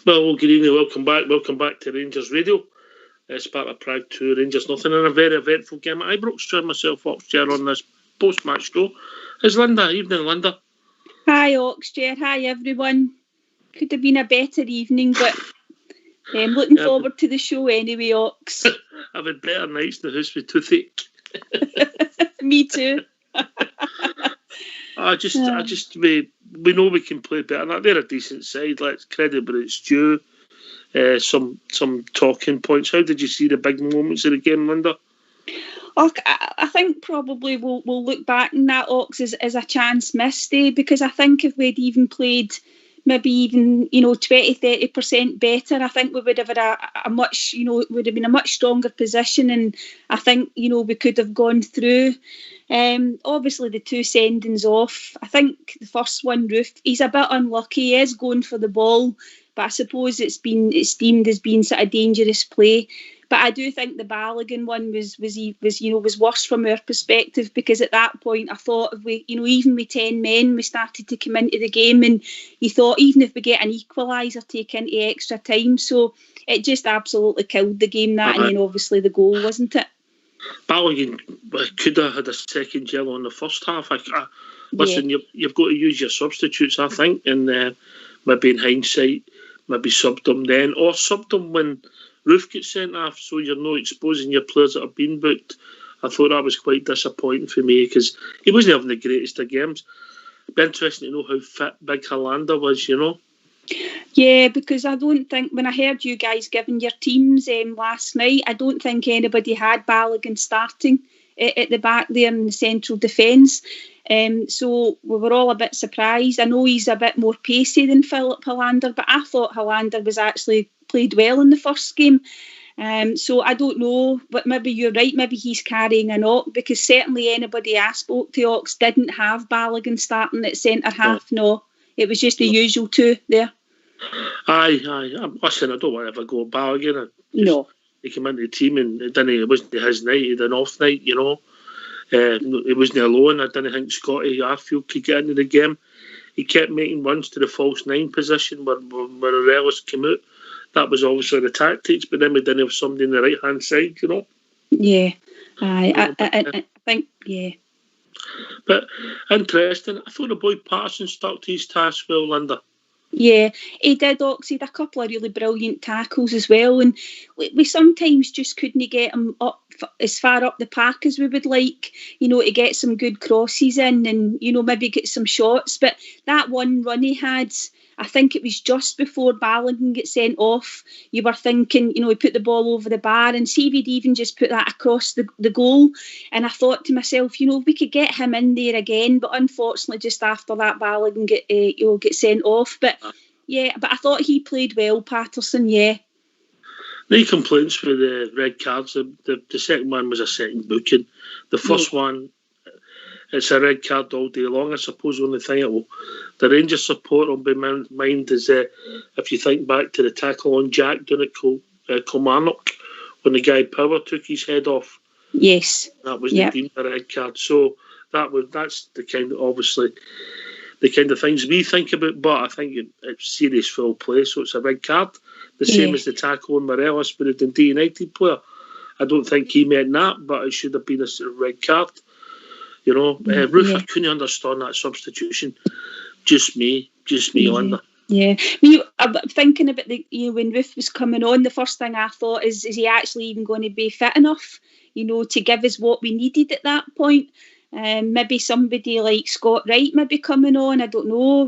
Well, good evening, welcome back to Rangers Radio. It's part of Prague 2, Rangers nothing, in a very eventful game at Ibrox. Join myself, Oxchair, on this post-match show. It's Linda. Evening, Linda. Hi, Oxchair. Hi, everyone. Could have been a better evening, but I'm looking forward to the show anyway, Ox. I've had better nights in the house with toothache. Me too. We know we can play better. They're a decent side. Let's credit where it's due. Some talking points. How did you see the big moments of the game, Linda? I think probably we'll look back on that, Ox, as a chance missed, because I think if we'd even played maybe even 20-30% better, I think we would have had a much would have been a much stronger position, and I think we could have gone through. Obviously the two sendings off. I think the first one, Roof, he's a bit unlucky. He is going for the ball, but I suppose it's deemed as being sort of dangerous play. But I do think the Balogun one was worse from our perspective, because at that point I thought if we, even with 10 men, we started to come into the game, and you thought even if we get an equaliser, take into extra time. So it just absolutely killed the game, that, and then obviously the goal, wasn't it? Balogun could have had a second yellow in the first half. Listen, you've got to use your substitutes, I think, and maybe in hindsight, maybe subbed them then, or subbed them when Roof gets sent off, so you're not exposing your players that have been booked. I thought that was quite disappointing for me, because he wasn't having the greatest of games. It'd be interesting to know how fit Big Hollander was, Yeah, because I don't think, when I heard you guys giving your teams last night, I don't think anybody had Balogun starting at the back there in the central defence. So we were all a bit surprised. I know he's a bit more pacey than Philip Hollander, but I thought Hollander was actually played well in the first game. So I don't know, but maybe you're right. Maybe he's carrying a knock, because certainly anybody I spoke to, Ox, didn't have Balogun starting at centre half. No, it was just the usual two there. Aye. Listen, I don't want to ever go Balogun. No. He came into the team and it wasn't his night. He had an off night, He wasn't alone. I didn't think Scotty Arfield could get into the game. He kept making runs to the false nine position where Morelos came out. That was obviously the tactics, but then we didn't have somebody on the right hand side, Yeah, I think, yeah. But interesting. I thought the boy Patterson stuck to his task well, Linda. Yeah, he did, Ox. He had a couple of really brilliant tackles as well, and we sometimes just couldn't get him up as far up the park as we would like, to get some good crosses in and, maybe get some shots. But that one run he had, I think it was just before Balogun gets sent off. You were thinking, he put the ball over the bar, and see if he'd even just put that across the goal. And I thought to myself, we could get him in there again. But unfortunately, just after that, Balogun get sent off. But yeah, but I thought he played well, Patterson. Yeah. No complaints for the red cards. The second one was a second booking. The first one, it's a red card all day long. I suppose the only thing the Rangers support will be mind is if you think back to the tackle on Jack down at Kilmarnock when the guy Power took his head off. Yes, that was the deemed red card. So that's the kind of, obviously, the kind of things we think about. But I think it's serious foul play, so it's a red card. The same as the tackle on Morelos with the Dundee United player. I don't think he meant that, but it should have been a red card. Roof, I couldn't understand that substitution. Just me, Linda. Yeah, I'm thinking about when Roof was coming on, the first thing I thought is he actually even going to be fit enough, to give us what we needed at that point? Maybe somebody like Scott Wright maybe coming on, I don't know,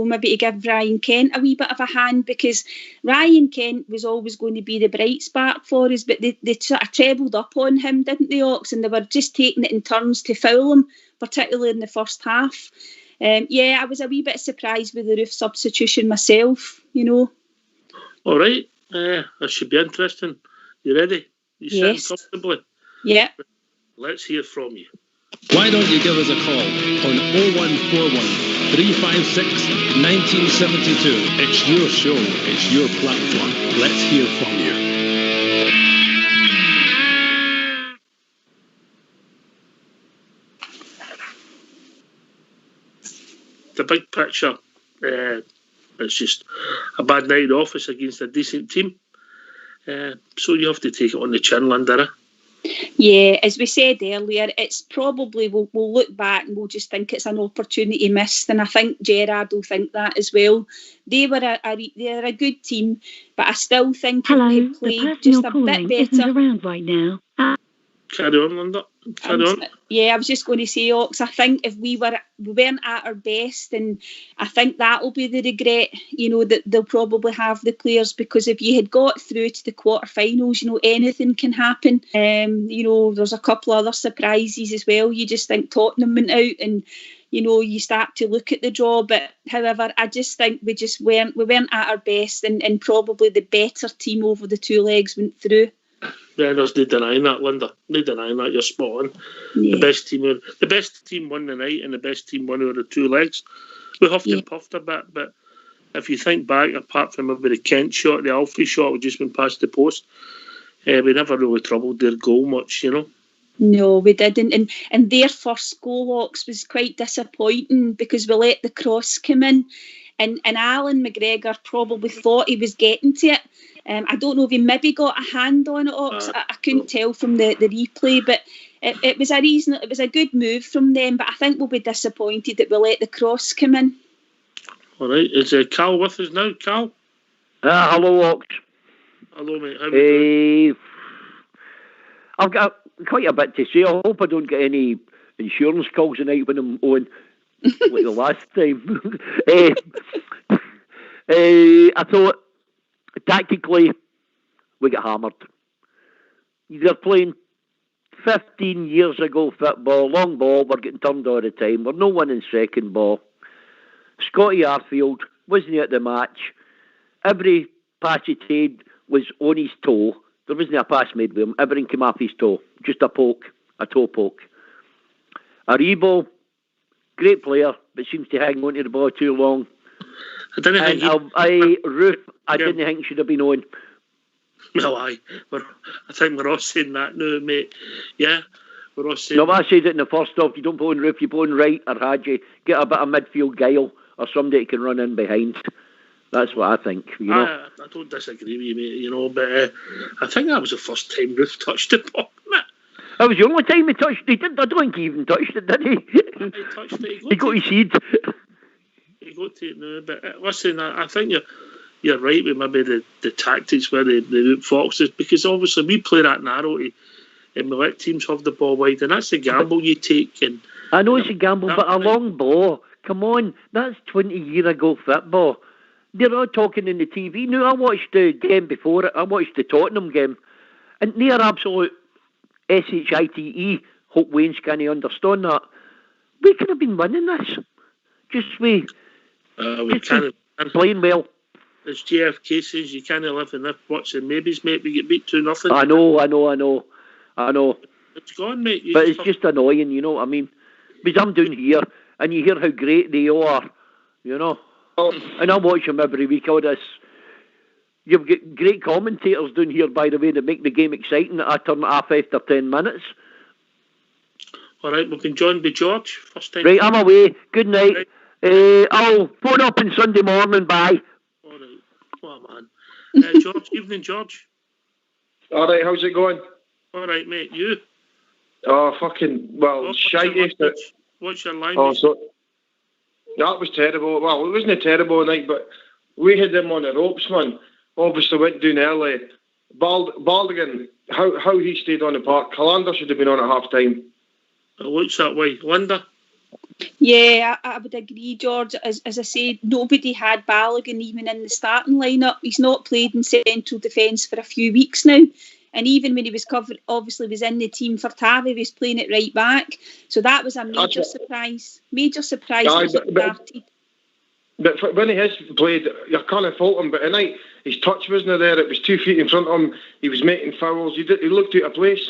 maybe to give Ryan Kent a wee bit of a hand, because Ryan Kent was always going to be the bright spark for us, but they sort of trebled up on him, didn't they, Ox? And they were just taking it in turns to foul him, particularly in the first half. I was a wee bit surprised with the Roof substitution myself, All right, that should be interesting. You ready? You sitting comfortably? Yeah. Let's hear from you. Why don't you give us a call on 0141 356 1972. It's your show, it's your platform. Let's hear from you. The big picture, It's just a bad night in the office against a decent team. So you have to take it on the chin, Linda. Yeah, as we said earlier, it's probably we'll look back and we'll just think it's an opportunity missed, and I think Gerrard will think that as well. They were they're a good team, but I still think if they played just a bit better. Isn't around right now. Carry on, Linda. Carry on. Yeah, I was just going to say, Ox, I think if we weren't at our best, and I think that'll be the regret, that they'll probably have, the players, because if you had got through to the quarterfinals, anything can happen. There's a couple of other surprises as well. You just think Tottenham went out and you start to look at the draw, but however, I just think we weren't at our best, and probably the better team over the two legs went through. Yeah, there's no denying that, Linda. No denying that. You're spot on. Yeah. The best team won the night, and the best team won over the two legs. We huffed and puffed a bit, but if you think back, apart from maybe the Kent shot, the Alfie shot, we just went past the post. We never really troubled their goal much, No, we didn't. And their first goal, Ox, was quite disappointing because we let the cross come in. And Alan McGregor probably thought he was getting to it. I don't know if he maybe got a hand on it, Ox. I couldn't tell from the replay, but it was a good move from them. But I think we'll be disappointed that we let the cross come in. All right, is Cal with us now, Cal? Hello, Ox. Hello, mate. How are you doing? I've got quite a bit to say. I hope I don't get any insurance calls tonight when I'm on, like the last time. I thought, tactically, we got hammered. They're playing 15 years ago football, long ball, we're getting turned all the time. We're no winning second ball. Scotty Arfield wasn't at the match. Every pass he made was on his toe. There wasn't a pass made with him. Everything came off his toe. Just a toe poke. Aribo, great player, but seems to hang on to the ball too long. I didn't think I didn't think he should have been on. No, I think we're all saying that now, mate. Yeah, we're all saying. No, I said it in the first off. You don't put on Roof, you put on Wright or Hadji. Get a bit of midfield guile or somebody that can run in behind. That's what I think. I don't disagree with you, mate. But I think that was the first time Roof touched the ball. That was the only time he touched it. I don't think he even touched it, did he? He touched it. He got his seed. He got to it now, but listen, I think you're right with maybe the tactics where they root foxes, because obviously we play that narrow and we let teams have the ball wide, and that's the gamble you take. And I know it's a gamble, but a long ball, come on, that's 20 years ago football. They're all talking in the TV. Now, I watched the game before it, I watched the Tottenham game, and they're absolute shite. Hope Wayne's can't understand that. We could have been winning this. Just we can't playing well. As JFK says, you can't live in what's the maybes, mate. We get beat 2-0. I know. It's gone, mate. But it's just annoying, you know what I mean? Because I'm down here and you hear how great they are, And I watch them every week. All this. You've got great commentators down here, by the way, that make the game exciting. I turn it off after 10 minutes. All right, we've been joined by George. First time. Right, I'm away. Good night. Right. I'll phone up on Sunday morning. Bye. All right. What a man. George, evening, George. All right, how's it going? All right, mate. You? Oh, fucking, shite. What's your line? Oh, so, that was terrible. Well, it wasn't a terrible night, but we had them on the ropes, man. Obviously went down early. Baldigan, how he stayed on the park. Calander should have been on at half time. It looks that way. Linda? Yeah, I would agree, George. As I said, nobody had Balogun even in the starting lineup. He's not played in central defence for a few weeks now. And even when he was covered, obviously was in the team for Tavi, he was playing it right back. So that was a major surprise. Major surprise. But when he has played, you can't fault him. But tonight, his touch wasn't there. It was 2 feet in front of him. He was making fouls. He looked out of place.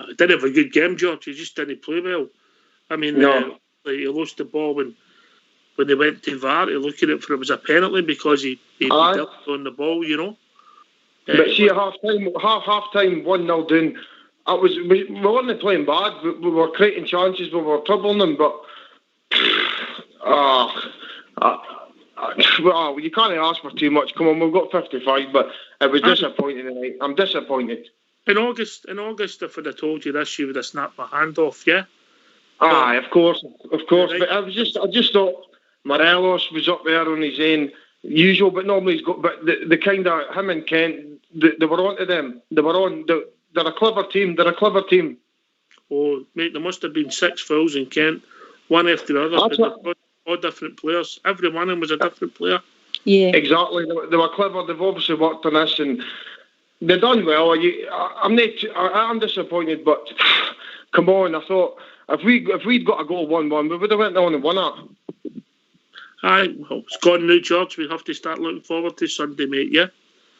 He didn't have a good game, George. He just didn't play well. I mean, no. He lost the ball when they went to VAR. He looked at it for it was a penalty because he dealt on the ball, But see, at half time, 1-0 down. We weren't playing bad. We were creating chances. We were troubling them. But Well, you can't ask for too much. Come on, we've got 55, but it was disappointing tonight. I'm disappointed. In August, if I'd have told you this, you would have snapped my hand off, yeah? Aye, of course. Right. But I just thought Morelos was up there on his own, usual, but normally he's got. But the kind of him and Kent, they were on to them. They were on. They're a clever team. Oh, mate, there must have been 6 fouls in Kent, one after the other. All different players. Every one of them was a different player. Yeah, exactly. They were clever. They've obviously worked on this and they've done well. I'm disappointed, but come on. I thought if we'd got a goal 1-1, we would have went on and won it. Aye, well, it's gone now, George. We have to start looking forward to Sunday, mate. Yeah.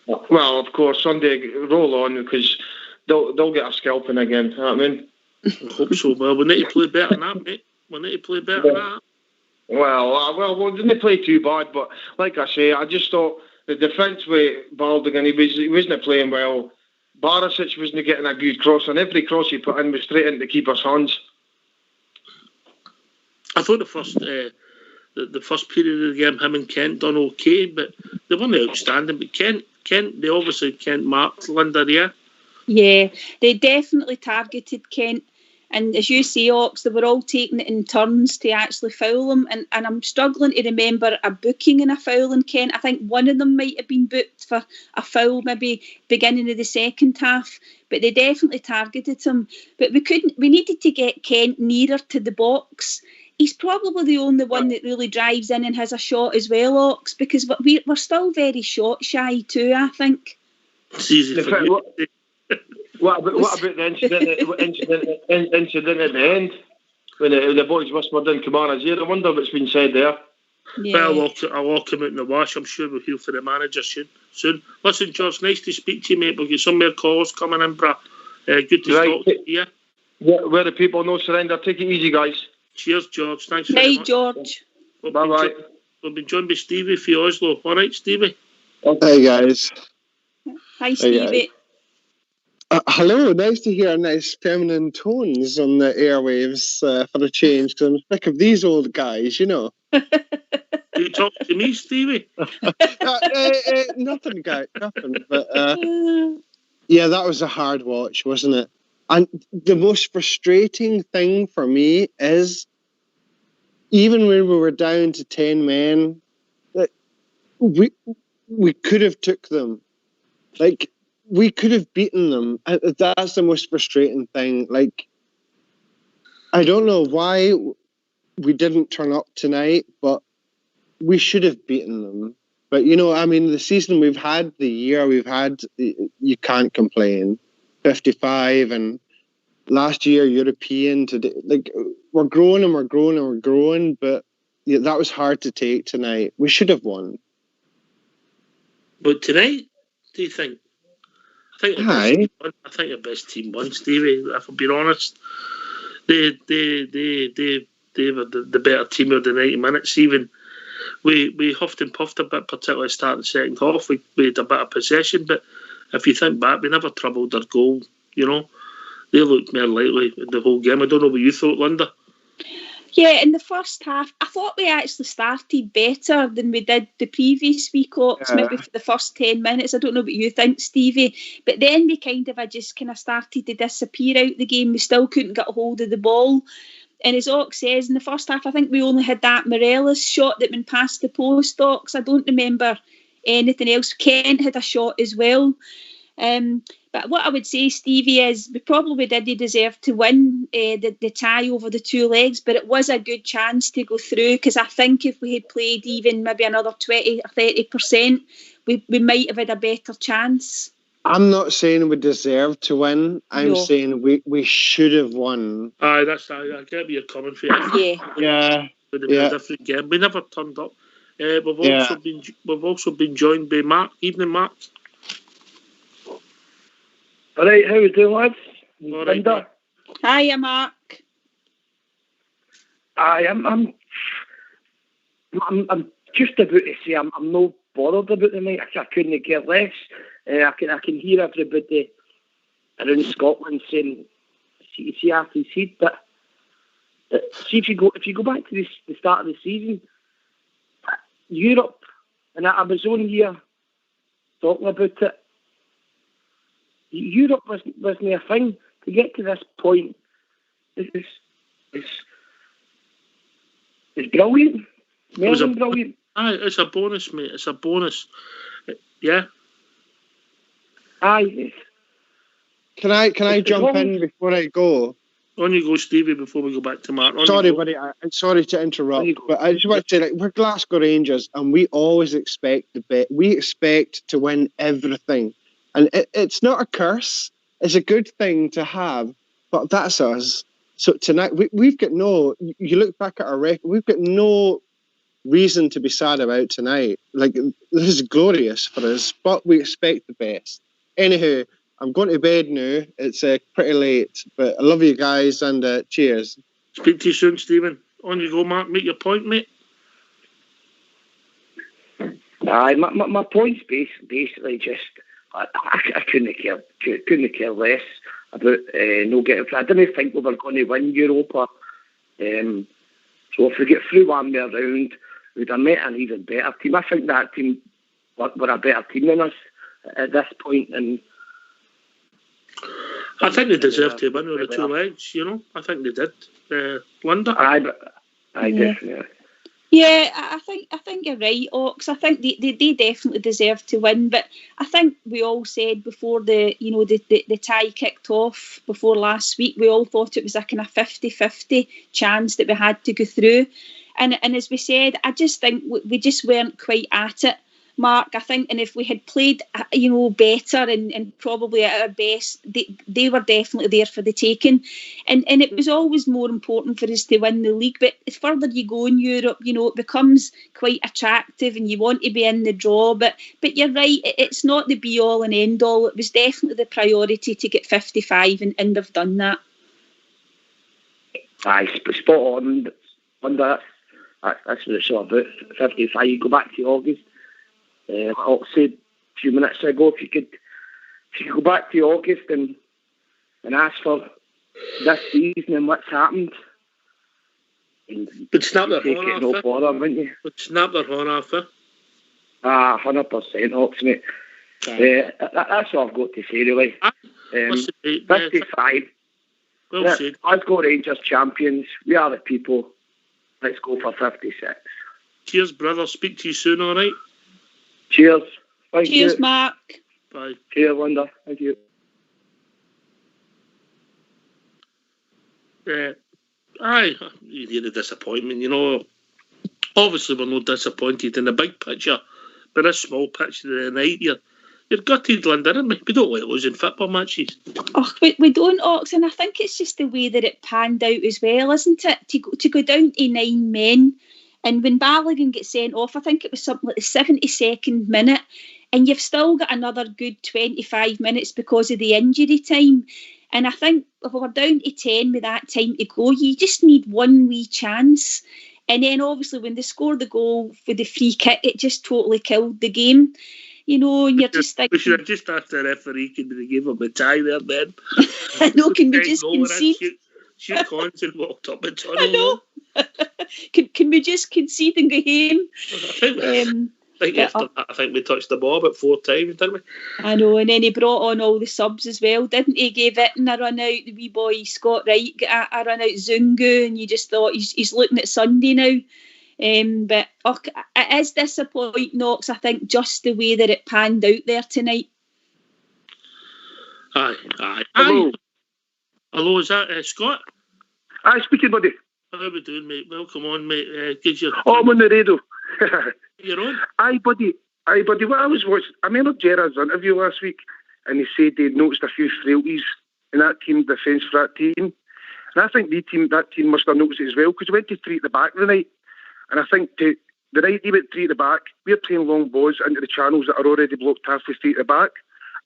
Well, of course, Sunday roll on because they'll get a scalping again. You know what I mean? I hope so. Well, we need to play better than that, mate. We need to play better than that. Well, didn't play too bad, but like I say, I just thought the defence with Baldigan, he wasn't playing well. Barisic wasn't getting a good cross, and every cross he put in was straight into the keeper's hands. I thought the first period of the game, him and Kent done okay, but they weren't outstanding. But Kent, they obviously Kent marked Linda, yeah. Yeah, they definitely targeted Kent. And as you say, Ox, they were all taking it in turns to actually foul him. And I'm struggling to remember a booking and a foul in Kent. I think one of them might have been booked for a foul maybe beginning of the second half. But they definitely targeted him. But we needed to get Kent nearer to the box. He's probably the only one that really drives in and has a shot as well, Ox, because we're still very shot shy too, I think. It's easy for you. What about the incident at the end when the boys whispered in Kamara's ear? I wonder what's been said there. Yeah. Well, I'll come out in the wash. I'm sure we'll hear from the manager soon. Listen, George, nice to speak to you, mate. We'll get some more calls coming in, brah. Good to talk to you. Yeah, where the people no surrender. Take it easy, guys. Cheers, George. Thanks very much. George. Bye-bye. We've been joined by Stevie for Oslo. All right, Stevie? Hey, guys. Hi, Stevie. Hello, nice to hear nice feminine tones on the airwaves for a change, because I'm sick of these old guys, you know. You talk to me, Stevie? Nothing, guy, nothing. But yeah, that was a hard watch, wasn't it? And the most frustrating thing for me is, even when we were down to 10 men, we could have took them. Like, we could have beaten them. That's the most frustrating thing. Like, I don't know why we didn't turn up tonight, but we should have beaten them. But, you know, I mean, the season we've had, the year we've had, you can't complain. 55 and last year European. Today, like, we're growing and we're growing and we're growing, but yeah, that was hard to take tonight. We should have won. But tonight, do you think? I think the best team won, Stevie. If I'm being honest, they were the better team of the 90 minutes. Even we huffed and puffed a bit, particularly starting the second half. We had a bit of possession, but if you think back, we never troubled their goal. You know, they looked more likely in the whole game. I don't know what you thought, Linda. Yeah, in the first half, I thought we actually started better than we did the previous week, maybe for the first 10 minutes. I don't know what you think, Stevie. But then we kind of started to disappear out the game. We still couldn't get a hold of the ball. And as Ox says, in the first half, I think we only had that Morelos shot that went past the post, Ox. I don't remember anything else. Kent had a shot as well. But what I would say, Stevie, is we probably didn't deserve to win the tie over the two legs, but it was a good chance to go through, because I think if we had played even maybe another 20 or 30%, we might have had a better chance. I'm not saying we deserved to win. I'm saying we should have won. I get where you're coming from. Yeah. It would have been a different game. We never turned up. We've also been joined by Mark. Evening, Mark. All right, how are you doing, lads? All right, Linda. Hiya, Mark. I'm just about to say I'm no bothered about the night. I couldn't care less. I can hear everybody around Scotland saying see after the seed, but see if you go back to the start of the season, Europe, and I was on here talking about it. Europe wasn't a thing. To get to this point is brilliant. More than brilliant. Aye, it's a bonus, mate. It's a bonus. Yeah. Aye. Can I jump in before I go? On you go, Stevie, before we go back to Mark. Sorry, buddy. I'm sorry to interrupt, but I just want to say, like, we're Glasgow Rangers, and we always expect the bet. We expect to win everything, and it's not a curse. It's a good thing to have, but that's us. So tonight, we've got no. You look back at our record, we've got no reason to be sad about tonight. Like, this is glorious for us, but we expect the best. Anywho, I'm going to bed now. It's pretty late, but I love you guys, and cheers. Speak to you soon, Stephen. On you go, Mark. Make your point, mate. Aye, my point's basically just I couldn't care less about no getting through. I didn't think we were going to win Europa. So if we get through one more round, we'd have met an even better team. I think that team were a better team than us at this point, and I think they deserve to win with the two legs, you know. I think they did. Linda? Aye, definitely. Yeah, I think you're right, Ox. I think they definitely deserve to win, but I think we all said before the tie kicked off before last week, we all thought it was a kind of 50-50 chance that we had to go through. And as we said, I just think we just weren't quite at it, Mark. I think, and if we had played, better and probably at our best, they were definitely there for the taking. And it was always more important for us to win the league. But the further you go in Europe, it becomes quite attractive and you want to be in the draw. But you're right, it's not the be all and end all. It was definitely the priority to get 55 and they've done that. Aye, spot on. That's what it's all about. 55. You go back to August. I said a few minutes ago, if you could go back to August and ask for this season and what's happened, but snap their horn off, no bother, wouldn't you? But snap their horn off, 100%, Hawks, mate. That's all I've got to say, really. 55. Well said. Glasgow Rangers champions. We are the people. Let's go for 56. Cheers, brother. Speak to you soon, all right? Cheers. Cheers, Mark. Bye. Cheers, Linda. Thank you. Aye, you hear the disappointment, Obviously, we're not disappointed in the big picture, but this small picture of the night, you're gutted, Linda, isn't we? We don't like losing football matches. Oh, we don't, Ox, and I think it's just the way that it panned out as well, isn't it? To go down to 9 men. And when Balogun gets sent off, I think it was something like the 72nd minute, and you've still got another good 25 minutes because of the injury time. And I think if we're down to 10 with that time to go, you just need one wee chance. And then obviously when they scored the goal for the free kick, it just totally killed the game. And you're just thinking... We should have just asked the referee, could they give him a tie there then? I know, can we just concede? Shoot cons and walked up the tunnel. I know. Can we just concede and go home? I think we touched the ball about 4 times, didn't we? I know, and then he brought on all the subs as well, didn't he? Gave Itten a run out, the wee boy Scott Wright got a run out, Zungu, and you just thought he's looking at Sunday now. But it is disappointing, Knox, I think, just the way that it panned out there tonight. Aye. Hello. Hello, is that Scott? Aye, speaking, buddy. How are we doing, mate? Welcome on, mate. Gives you... I'm on the radio. You're on? Aye, buddy. What I was watching, I remember Gerard's interview last week, and he said they'd noticed a few frailties in that team, defence for that team. And I think that team must have noticed it as well, because we went to 3 at the back the night. And I think the night they went 3 at the back, we're playing long balls into the channels that are already blocked half the 3 at the back.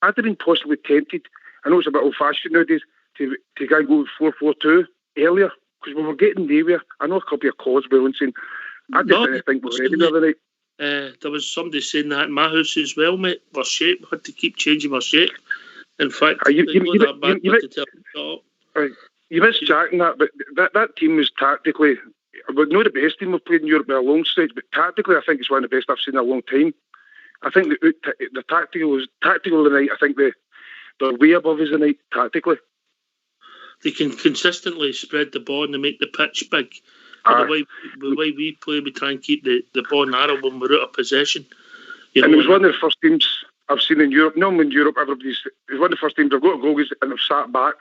I'd have been possibly tempted, I know it's a bit old-fashioned nowadays, to go 4-4-2 earlier, because we were getting nowhere. I know a couple of calls were saying, I didn't think we were ready the other night. There was somebody saying that in my house as well, mate. Our shape, we had to keep changing our shape. In fact, you missed Jack in that, but that team was tactically we're not the best team we've played in Europe by a long stretch, but tactically, I think it's one of the best I've seen in a long time. I think the tactical tonight, I think they're way above us tonight, tactically. They can consistently spread the ball and they make the pitch big. The way we play, we try and keep the ball narrow when we're out of possession. And it was one of the first teams I've seen in Europe. Normally in Europe, it was one of the first teams I've got a goal and they've sat back.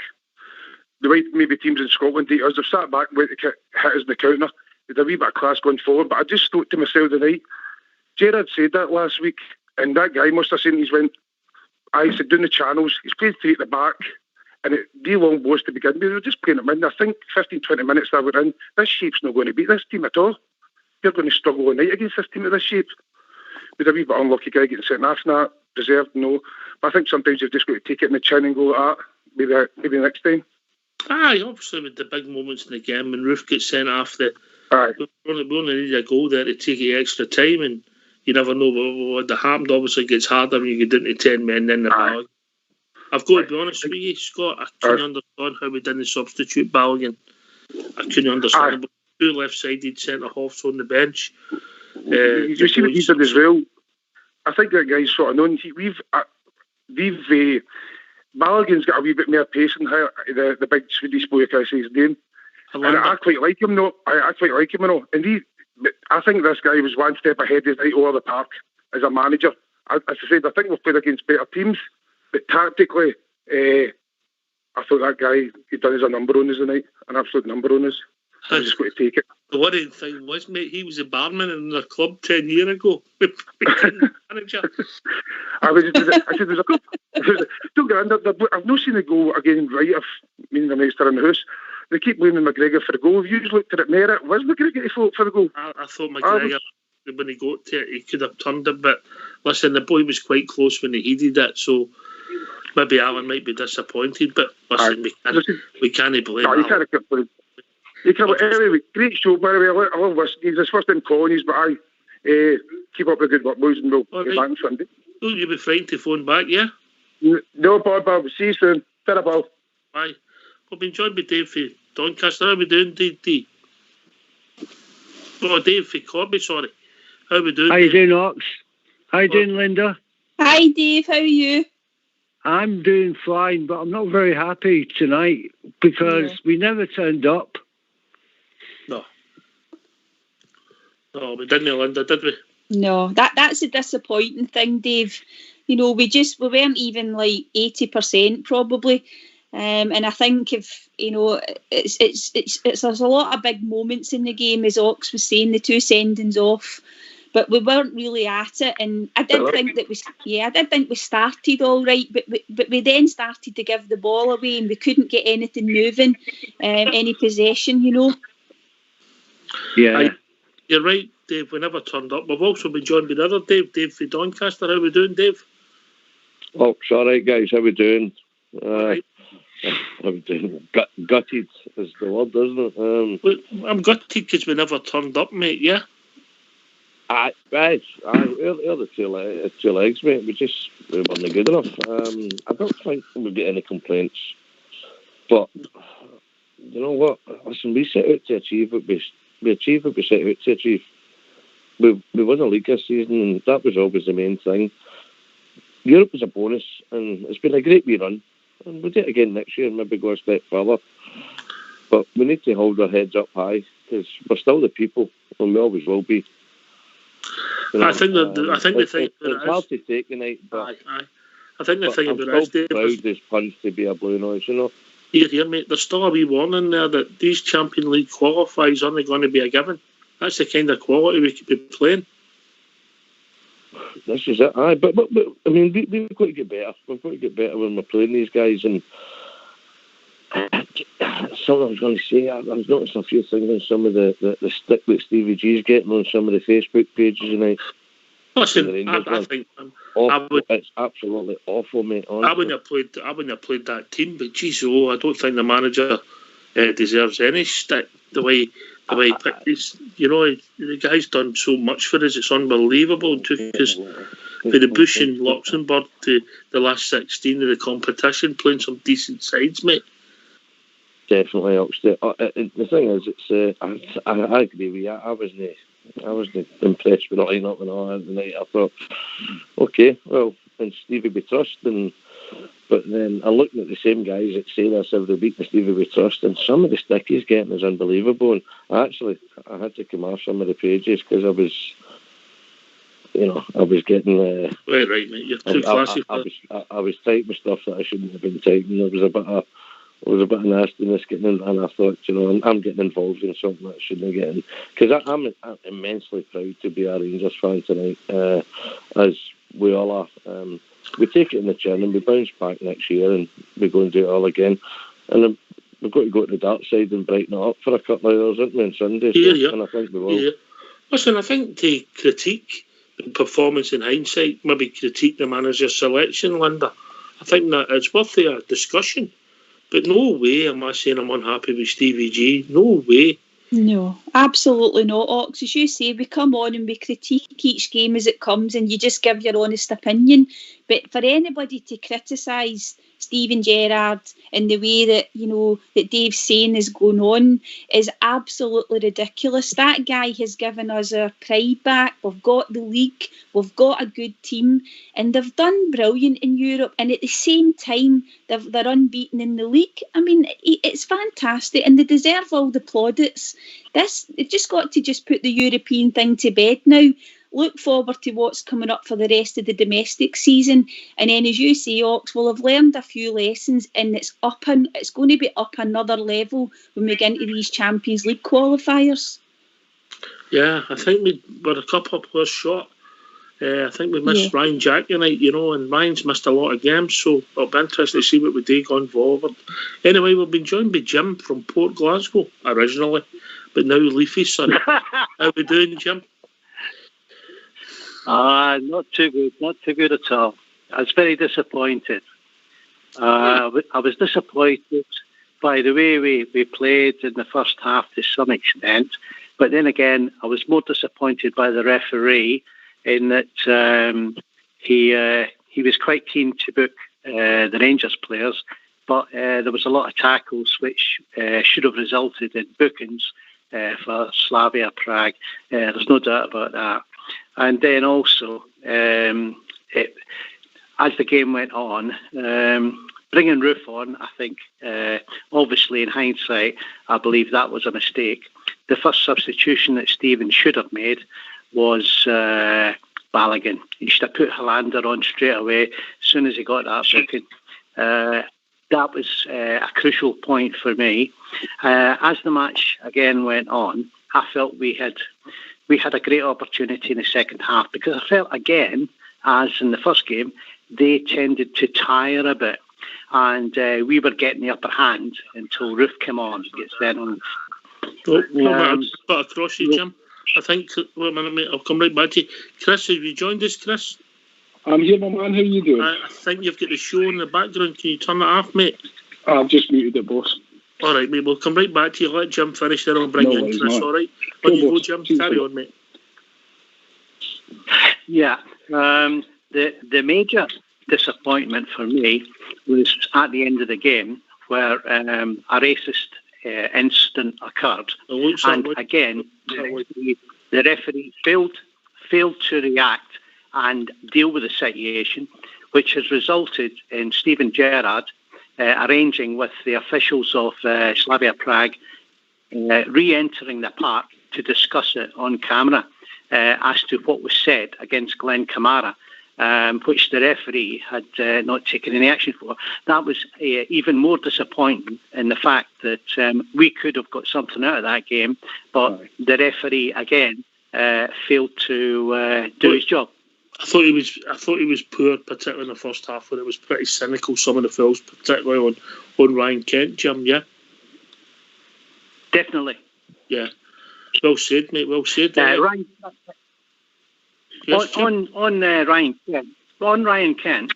The way maybe teams in Scotland do us, they've sat back, waiting to hit us in the counter. There's a wee bit of class going forward. But I just thought to myself tonight, Gerrard said that last week, and that guy must have seen, he's said down the channels, he's played three at the back, and it be long balls to begin with. They were just playing them in. I think 15, 20 minutes that we're in, this shape's not going to beat this team at all. You're going to struggle all night against this team at this shape. With a wee bit unlucky guy getting sent off, not deserved, no. But I think sometimes you've just got to take it in the chin and go like that, maybe next time. Aye, obviously with the big moments in the game, when Roof gets sent off, we only need a goal there to take it extra time, and you never know what happened. Obviously, it gets harder when you get down to 10 men in the bag. I've got to be honest with you, Scott, I couldn't understand how we didn't substitute Balogun. I couldn't understand. Two left-sided centre-halves on the bench. You see what he did as well? I think that guy's sort of known. Balogun's got a wee bit more pace in the big Swedish boy, I say his name. And I quite like him, though. I quite like him, and I think this guy was one step ahead of right over the park as a manager. As I said, I think we've played against better teams, but tactically, I thought that guy, he done us a number on us tonight, an absolute number on us. I just got to take it. The worrying thing was, mate, he was a barman in the club 10 years ago. Manager. I said, there's a couple. Don't get under. I've not seen the goal again right. Me and the mates are in the house. They keep blaming McGregor for the goal. Have you just looked at it, Merritt? Was McGregor to fault for the goal? I thought McGregor, when he got to it, he could have turned it, but listen, the boy was quite close when he did it, so maybe Alan might be disappointed, but listen, we can't blame him. You can't complain. Anyway, great show, by the way. I love listening. It's his first time calling you, but keep up the good work, boys, and we'll get back on Sunday. Will you be fine to phone back, yeah? No, Bob. See you soon. Ta-ra, Bob. Bye. I've been joined by Dave for Doncaster. How are we doing, D? Oh, Dave for Corby, sorry. How are we doing? How you doing, Ox? How you doing, Linda? Hi, Dave. How are you? I'm doing fine, but I'm not very happy tonight because we never turned up. No, we didn't, Linda, did we? No, that's a disappointing thing, Dave. You know, we weren't even like 80% probably, and I think if there's a lot of big moments in the game, as Ox was saying, the two sendings off, but we weren't really at it. And I did think we started all right, but we then started to give the ball away, and we couldn't get anything moving, any possession, you know. Yeah. You're right, Dave. We never turned up. We've also been joined by the other Dave for Doncaster. How are we doing, Dave? Oh, it's all right, guys. How are we doing? Right. I'm doing gutted is the word, isn't it? I'm gutted because we never turned up, mate. Yeah. Aye. We're the two legs, mate. We weren't good enough. I don't think we've got any complaints, but you know what? Listen, we set out to achieve what we achieved what we set out to achieve. We won a league this season, and that was always the main thing. Europe was a bonus, and it's been a great wee run. And we'll do it again next year and maybe go a step further. But we need to hold our heads up high because we're still the people, and we always will be. You know, I think the thing it's hard to take tonight, but I think the thing about it is, Dave, proud as punch to be a Blue Noise, you know. Here, mate, there's still a wee warning there that these Champions League qualifiers aren't going to be a given. That's the kind of quality we could be playing. This is it, aye. But I mean, we've got to get better. We've got to get better when we're playing these guys. And something I was going to say, I've noticed a few things on some of the stick that Stevie G's getting on some of the Facebook pages tonight. Listen, I think it's absolutely awful, mate. Honestly. I wouldn't have played that team, but geez, I don't think the manager deserves any stick the way he picked this. You know, the guy's done so much for us; it's unbelievable. Took us for the Bush and Luxembourg to the last 16 of the competition, playing some decent sides, mate. definitely Oxford. The thing is, it's I agree with you. I wasn't impressed with the lineup and all that tonight. I thought, okay, well, and Stevie we trust, but then I'm looking at the same guys that say this every week, and Stevie we trust, and some of the stick he's getting is unbelievable. And I had to come off some of the pages because I was getting. Right, mate. You're too classy. I was typing stuff that I shouldn't have been typing. There was a bit of nastiness getting in, and I thought, I'm getting involved in something that I shouldn't be getting. Because I'm immensely proud to be a Rangers fan tonight, as we all are. We take it in the chin and we bounce back next year and we go and do it all again. And then we've got to go to the dark side and brighten it up for a couple of hours, haven't we, on Sunday? And I think we will. Yeah. Listen, I think to critique the performance in hindsight, maybe critique the manager's selection, Linda, I think that it's worth a discussion. But no way am I saying I'm unhappy with Stevie G. No way. No, absolutely not, Ox. As you say, we come on and we critique each game as it comes and you just give your honest opinion. But for anybody to criticise Steven Gerrard in the way that, that Dave's saying is going on is absolutely ridiculous. That guy has given us our pride back. We've got the league. We've got a good team. And they've done brilliant in Europe. And at the same time, they're unbeaten in the league. I mean, it's fantastic. And they deserve all the plaudits. They've just got to just put the European thing to bed now. Look forward to what's coming up for the rest of the domestic season. And then, as you say, Ox, we'll have learned a few lessons and it's going to be up another level when we get into these Champions League qualifiers. Yeah, I think we're a couple of players short. I think we missed Ryan Jack tonight, and Ryan's missed a lot of games, so it'll be interesting to see what we do going forward. Anyway, we've been joined by Jim from Port Glasgow originally, but now Leafy's son. How we doing, Jim? Not too good at all. I was very disappointed. I was disappointed by the way we played in the first half to some extent, but then again, I was more disappointed by the referee in that he was quite keen to book the Rangers players, but there was a lot of tackles which should have resulted in bookings for Slavia Prague. There's no doubt about that. And then also, as the game went on, bringing Roof on, I think, obviously in hindsight, I believe that was a mistake. The first substitution that Stephen should have made was Balogun. He should have put Hollander on straight away as soon as he got that booking. That was a crucial point for me. As the match again went on, I felt we had a great opportunity in the second half because I felt again, as in the first game, they tended to tire a bit, and we were getting the upper hand until Roof came on. Gets then on. Across you, Jim. I think. Wait a minute, mate. I'll come right back to you. Chris, have you joined us, Chris? I'm here, my man. How are you doing? I think you've got the show in the background. Can you turn it off, mate? I've just muted it, boss. All right, mate. We'll come right back to you. Let Jim finish, then I'll bring you in, Chris. All right. On you go, Jim. Carry on, mate. Yeah. The major disappointment for me was at the end of the game where a racist incident occurred, and again the referee failed to react and deal with the situation, which has resulted in Steven Gerrard arranging with the officials of Slavia Prague re-entering the park to discuss it on camera as to what was said against Glenn Kamara, which the referee had not taken any action for. That was even more disappointing in the fact that we could have got something out of that game, but the referee again failed to do his job. I thought he was poor, particularly in the first half, where it was pretty cynical. Some of the fouls, particularly on Ryan Kent, Jim. Yeah, definitely. Yeah, well said, mate. Well said. Ryan. Yes, on Ryan Kent,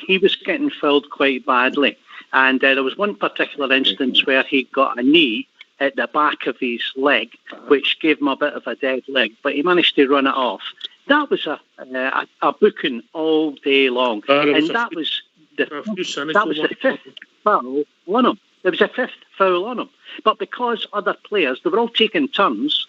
he was getting fouled quite badly, and there was one particular instance where he got a knee at the back of his leg, which gave him a bit of a dead leg, but he managed to run it off. That was a booking all day long, and that was the fifth foul on him. There was a fifth foul on him. But because other players, they were all taking turns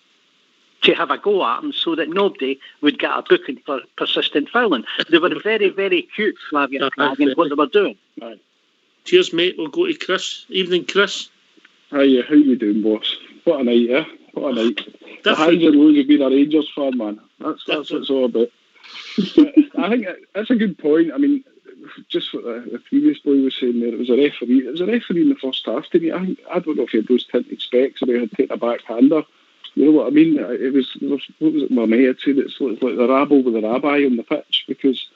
to have a go at him so that nobody would get a booking for persistent fouling. They were very, very cute, Slavia Prague, in what they were doing. Right. Cheers, mate. We'll go to Chris. Evening, Chris. Hiya, how you doing, boss? What a night, eh? What a night. The highs and lows of being a Rangers fan, man. That's what it's all about. But I think that's a good point. I mean, just what the previous boy was saying there, it was a referee. It was a referee in the first half to me. I don't know if he had those tinted specs or he had taken a backhander. You know what I mean? It was, what was it my mate had said? It's like the rabble with the rabbi on the pitch, because,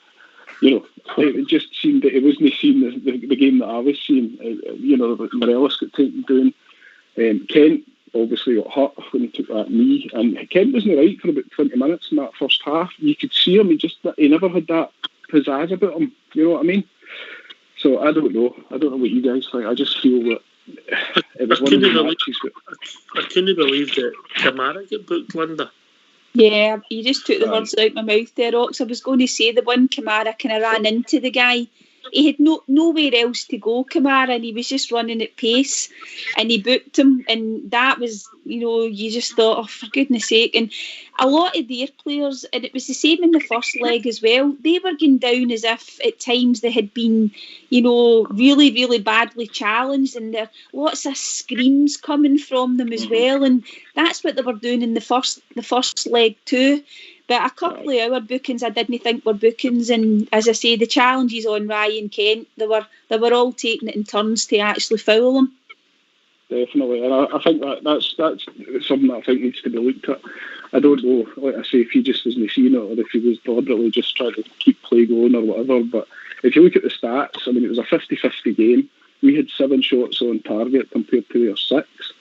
you know, it just seemed that he wasn't seeing the game that I was seeing. You know, Morelos got taken down. Kent obviously got hurt when he took that knee, and Kent wasn't right for about 20 minutes in that first half. You could see him, he never had that pizzazz about him, you know what I mean? So I don't know what you guys think. I just feel that it was one of the matches. I couldn't believe that Kamara got booked, Linda. Yeah, you just took the words out of my mouth there, Ox. I was going to say the one Kamara kind of ran into the guy. He had nowhere else to go, Kamara, and he was just running at pace, and he booked him, and that was, you know, you just thought, oh, for goodness sake. And a lot of their players, and it was the same in the first leg as well, they were going down as if at times they had been, you know, really, really badly challenged, and there lots of screams coming from them as well, and that's what they were doing in the first leg too. But a couple of our bookings I didn't think were bookings, and as I say, the challenges on Ryan Kent, they were all taking it in turns to actually foul him. Definitely, and I think that's something that I think needs to be looked at. I don't know, like I say, if he just wasn't seeing it, or if he was deliberately just trying to keep play going or whatever. But if you look at the stats, I mean, it was a 50-50 game. We had 7 shots on target compared to their 6.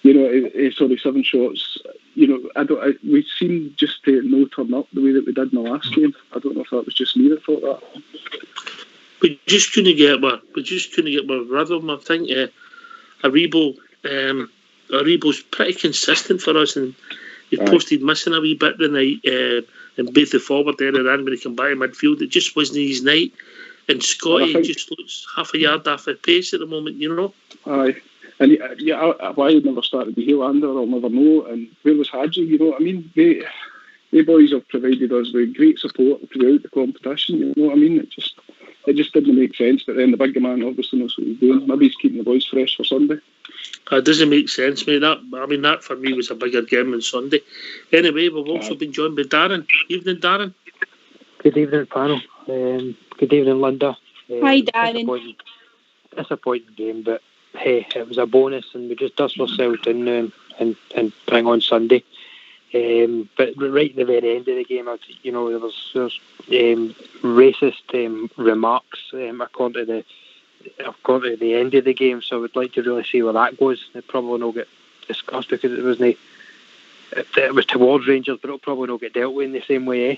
You know, 7 shots. You know, we seemed just to no turn up the way that we did in the last game. I don't know if that was just me that thought that. We just couldn't get my rhythm. I think Aribo's pretty consistent for us, and he posted missing a wee bit the night, and both the forward there and when he come back in midfield, it just wasn't his night. And Scotty just looks half a yard off at pace at the moment, you know. Aye. And why he never started the Helander, I'll never know. And where was Hadji? You know what I mean? They boys have provided us with great support throughout the competition. You know what I mean? It just didn't make sense. But then the big man obviously knows what he's doing. Maybe he's keeping the boys fresh for Sunday. It doesn't make sense, mate. That for me was a bigger game than Sunday. Anyway, we've also been joined by Darren. Evening, Darren. Good evening, panel. Good evening, Linda. Hi, Darren. Disappointing game, but hey, it was a bonus, and we just dust ourselves in and bring on Sunday. But right at the very end of the game, you know, there was racist remarks according to the end of the game. So I would like to really see where that goes. It probably not get discussed because it was towards Rangers, but it'll probably not get dealt with in the same way. Eh?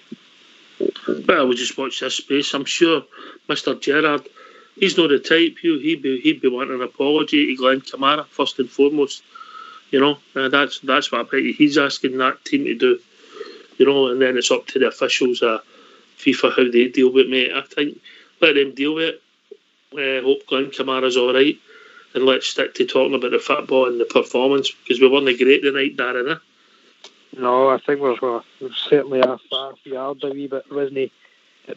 Well, we'll just watch this space. I'm sure Mr. Gerrard, he's not the type. He'd be wanting an apology to Glenn Kamara first and foremost. You know, that's what I bet he's asking that team to do. You know, and then it's up to the officials, FIFA, how they deal with it, mate. I think let them deal with it. Hope Glenn Kamara's all right, and let's stick to talking about the football and the performance, because we weren't great tonight, Darren. Eh? No, I think we're certainly off yard a wee bit, wasn't he?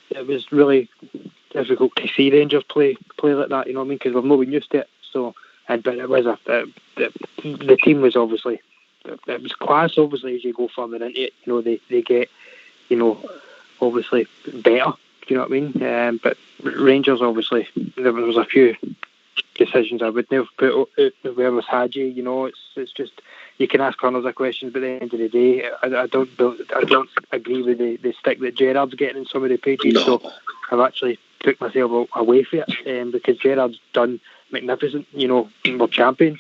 It was really difficult to see Rangers play like that, you know what I mean? Because we've not been used to it. So, but it was the team was obviously, it was class. Obviously, as you go further into it, you know they get, you know, obviously better. Do you know what I mean? But Rangers, obviously, there was a few decisions I wouldn't have put out where was Hadji. You know, it's just, you can ask hundreds of questions, but at the end of the day, I don't agree with the stick that Gerrard's getting in some of the pages. No. So I've actually took myself away from it because Gerrard's done magnificent. You know, we're champions.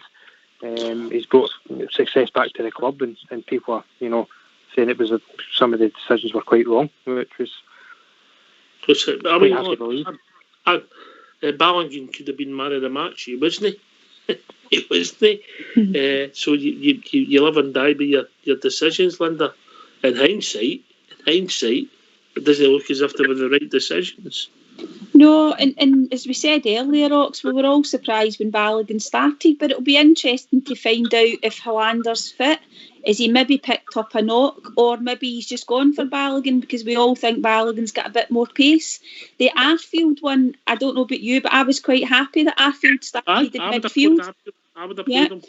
He's brought success back to the club, and people are, you know, saying it was some of the decisions were quite wrong, which was. I mean, Ballingen could have been man of the match, wasn't he? It wasn't he? So you live and die by your decisions, Linda. In hindsight, it doesn't look as if they were the right decisions. No, and as we said earlier, Ox, we were all surprised when Balogun started, but it'll be interesting to find out if Hollander's fit. Is he maybe picked up a knock, or maybe he's just gone for Balogun because we all think Balogun's got a bit more pace. The Arfield one, I don't know about you, but I was quite happy that Arfield started in midfield. I would have played him.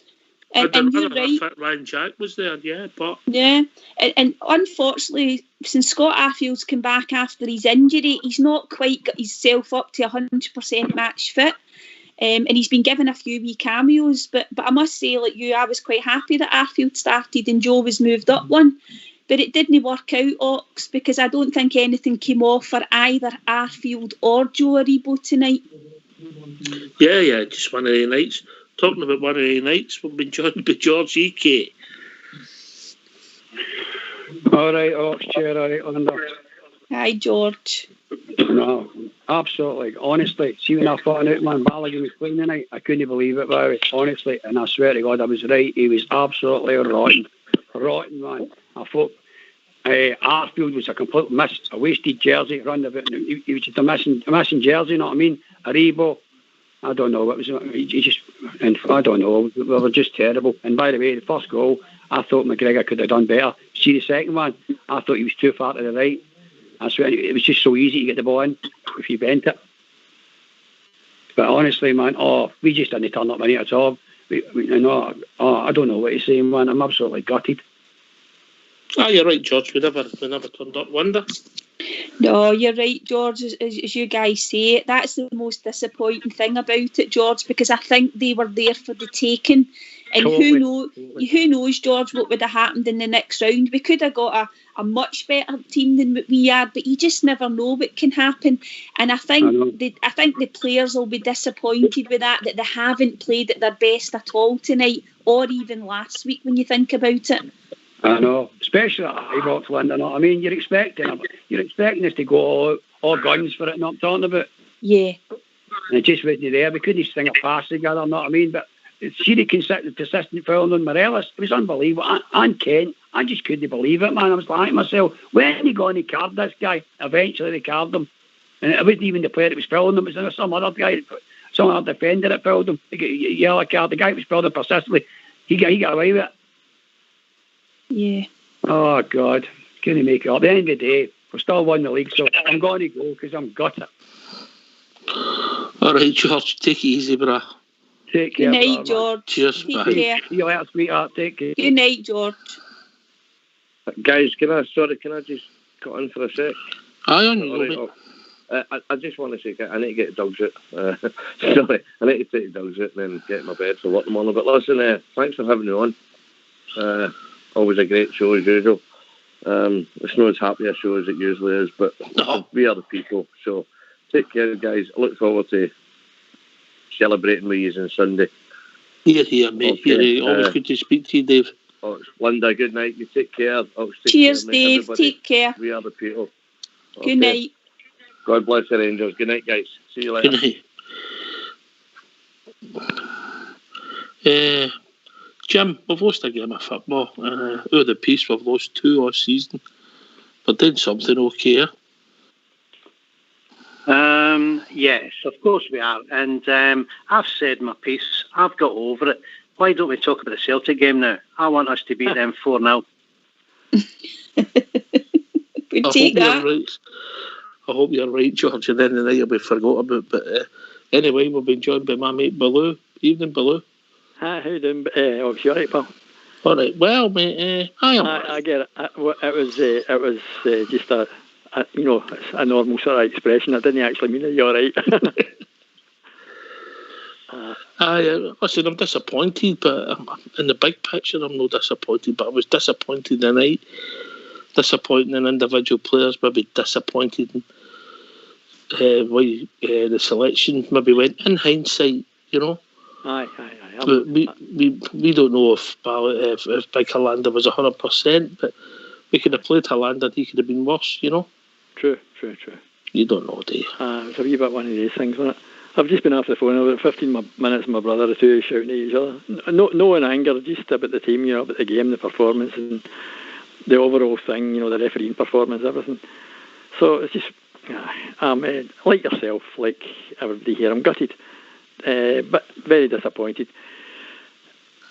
And you're right. Ryan Jack was there, but and unfortunately, since Scott Arfield's come back after his injury, he's not quite got himself up to 100% match fit, and he's been given a few wee cameos. But I must say, like you, I was quite happy that Arfield started and Joe was moved up one, but it didn't work out, Ox, because I don't think anything came off for either Arfield or Joe Aribo tonight. Yeah, just one of the nights. Talking about one of the nights, we've been joined by George E.K. All right, Ox, chair, all right, Linda. Hi, George. No, absolutely. Honestly, see when I found out, man, Balogun was playing tonight, I couldn't believe it, Barry. Honestly, and I swear to God, I was right. He was absolutely rotten, man. I thought Arfield was a complete miss, a wasted jersey, run about. He was just a missing jersey, you know what I mean? Aribo, I don't know. I don't know. We were just terrible. And by the way, the first goal, I thought McGregor could have done better. See the second one, I thought he was too far to the right. I swear, it was just so easy to get the ball in if you bent it. But honestly, man, we just didn't turn up any at all. I don't know what to say, man. I'm absolutely gutted. You're right, George. We never turned up. Wonder. No, you're right, George. As you guys say it, that's the most disappointing thing about it, George, because I think they were there for the taking. And who knows, George, what would have happened in the next round? We could have got a much better team than what we had, but you just never know what can happen. And I think the players will be disappointed with that they haven't played at their best at all tonight, or even last week when you think about it. I know, especially at Ibrox, London. I mean, you're expecting us to go all guns for it, not talking about. Yeah. And it just wasn't there. We couldn't string a pass together, you know what I mean? But see the persistent foul on Morelos, it was unbelievable. And Kent, I just couldn't believe it, man. I was like to myself, when are you going to card this guy? Eventually they carded him. And it wasn't even the player that was fouling him, it was some other guy, some other defender that fouled him. He got a yellow card. The guy that was fouling him persistently, he got away with it. Yeah. Oh, God. Couldn't make it up. At the end of the day, we're still won the league, so I'm going to go because I'm gutted. All right, George. Take it easy, brah. Take care. Good night, George. Cheers. Take care. See you later, sweetheart. Take care. Good night, George. Guys, can I just cut in for a sec? I just want to say, I need to get dogs out. Sorry, I need to take the dogs out and then get in my bed for work tomorrow. But listen, thanks for having me on. Always a great show as usual. It's not as happy a show as it usually is, but we are the people. So take care, guys. I look forward to celebrating with you on Sunday. Here, mate. Okay. Always good to speak to you, Dave. Linda, good night. You take care. Cheers, Dave. Take care. We are the people. Good night. God bless the Rangers. Good night, guys. See you later. Good night. Jim, we've lost a game of football. Out of the piece, we've lost 2 all season. But did something okay. Yes, of course we are. And I've said my piece. I've got over it. Why don't we talk about the Celtic game now? I want us to beat them 4-0. We'd take that. Right. I hope you're right, George. And then the night will be forgot about. But anyway, we've been joined by my mate Baloo. Evening, Baloo. Hi, how you doing? You all right, pal? All right. Well, mate, I get it. It was just a normal sort of expression. I didn't actually mean it. You're all right. Listen, I'm disappointed, but in the big picture, I'm not disappointed. But I was disappointed tonight. Disappointing in individual players, maybe disappointed in the selection maybe went in hindsight, you know. Aye. But we don't know if Big Hollander was 100%, but we could have played Hollander, he could have been worse, you know. True. You don't know, do you? It's a wee bit one of these things, wasn't it? I've just been off the phone about 15 minutes with my brother or two shouting at each other. No in anger, just about the team, about the game, the performance, and the overall thing, the refereeing performance, everything. So it's just I'm like yourself, like everybody here. I'm gutted, but very disappointed.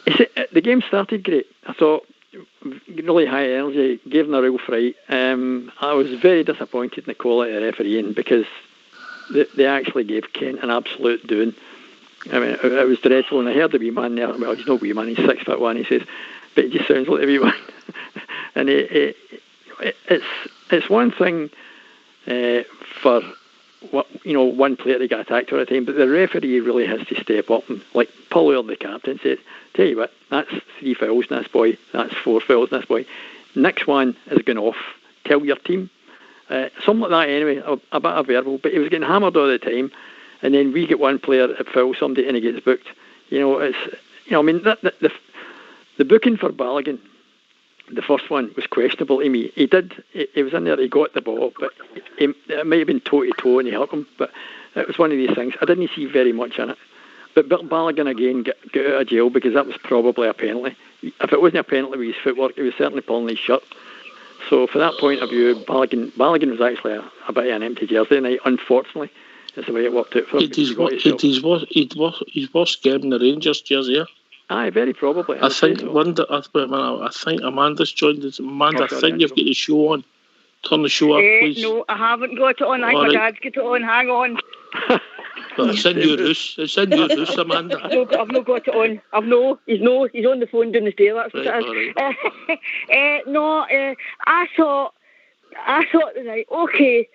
The game started great. I thought really high energy, gave them a real fright. I was very disappointed in the quality of refereeing because they actually gave Kent an absolute doing. I mean, it was dreadful, and I heard the wee man there. Well, he's no wee man; he's 6'1". He says, but it just sounds like a wee man. And it's one thing for one player to get attacked all the time, but the referee really has to step up and, like Paul, the captain, said, "Tell you what, that's 3 fouls in this boy. That's 4 fouls in this boy. Next one is going off. Tell your team." Something like that anyway, a bit of verbal, but he was getting hammered all the time. And then we get one player that fouls somebody and he gets booked. The booking for Balogun, the first one, was questionable to me. He was in there, he got the ball, but it might have been toe-to-toe and he hurt him, but it was one of these things. I didn't see very much in it. But Balogun again got out of jail because that was probably a penalty. If it wasn't a penalty with his footwork, he was certainly pulling his shirt. So for that point of view, Balogun was actually a bit of an empty jersey tonight, unfortunately. That's the way it worked out for him. He's worst game in the Rangers jersey. Yeah? Aye, very probably. I think Amanda's joined us. Amanda, I think you've got the show on. Turn the show up, please. No, I haven't got it on. I think my dad's got it on. Hang on. Well, it's in your house. It's in your house, Amanda. I've not got it on. He's on the phone down the stairs. That's what it is. Right. I thought tonight, okay,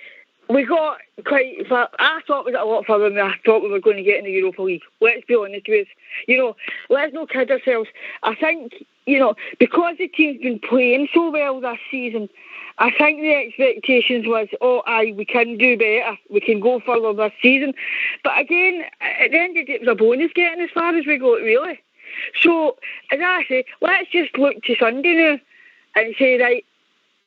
we got quite far. I thought we got a lot further than I thought we were going to get in the Europa League. Let's be honest with us. Let's not kid ourselves. I think, because the team's been playing so well this season, I think the expectations was, we can do better. We can go further this season. But again, at the end of the day, it was a bonus getting as far as we got, really. So, as I say, let's just look to Sunday now and say, right,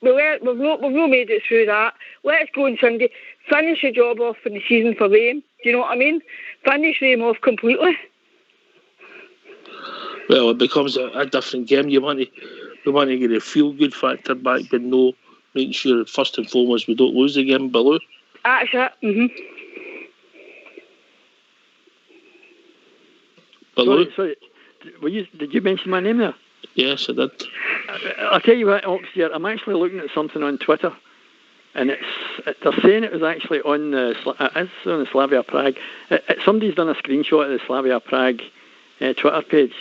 we've not made it through that. Let's go on Sunday, finish the job off for the season for them. Do you know what I mean? Finish them off completely. Well, it becomes a different game. We want to get a feel-good factor back, but no, making sure first and foremost we don't lose the game below. That's it. Below. Sorry, did you mention my name there? Yes, I did. I'll tell you what, Oxford, I'm actually looking at something on Twitter, and they're saying it was actually on the Slavia Prague. Somebody's done a screenshot of the Slavia Prague Twitter page,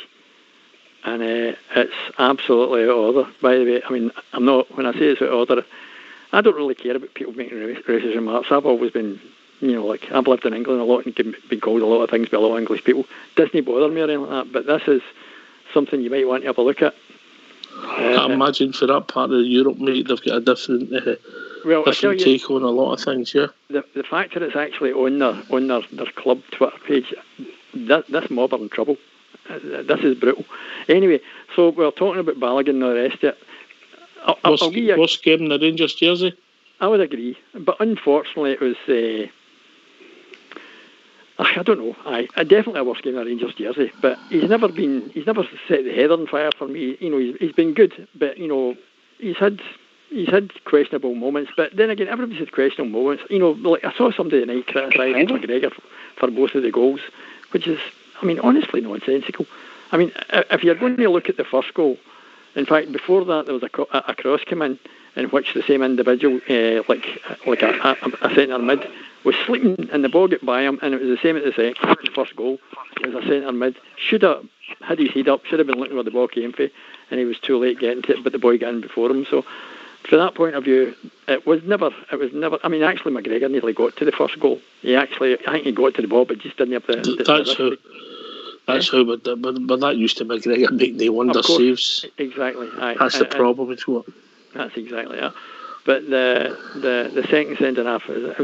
and it's absolutely out of order. By the way, I mean, when I say it's out of order, I don't really care about people making racist remarks. I've always been, I've lived in England a lot and been called a lot of things by a lot of English people. Doesn't bother me or anything like that, but this is something you might want to have a look at. I imagine for that part of Europe, mate, they've got a different take on a lot of things, yeah. The fact that it's actually on their club Twitter page, this mob are in trouble. This is brutal. Anyway, so we're talking about Balogun and the rest of it. Worst game in the Rangers jersey? I would agree, but unfortunately it was... I don't know. Definitely a worst game in the Rangers jersey, but he's never set the head on fire for me. He's been good, but he's had questionable moments. But then again, everybody's had questionable moments. Like I saw somebody tonight criticise McGregor for both of the goals, which is, honestly nonsensical. If you're going to look at the first goal, in fact, before that there was a cross came in which the same individual, like a centre mid, was sleeping and the ball got by him, and it was the same at the first goal. It was a centre mid, should have had his head up, should have been looking where the ball came from, and he was too late getting to it, but the boy got in before him. So from that point of view, it was never. Actually McGregor nearly got to the first goal. I think he got to the ball, but just didn't have the That's how, but that used to McGregor making the wonder saves. Exactly. That's the problem with what. That's exactly it. But the second centre half, it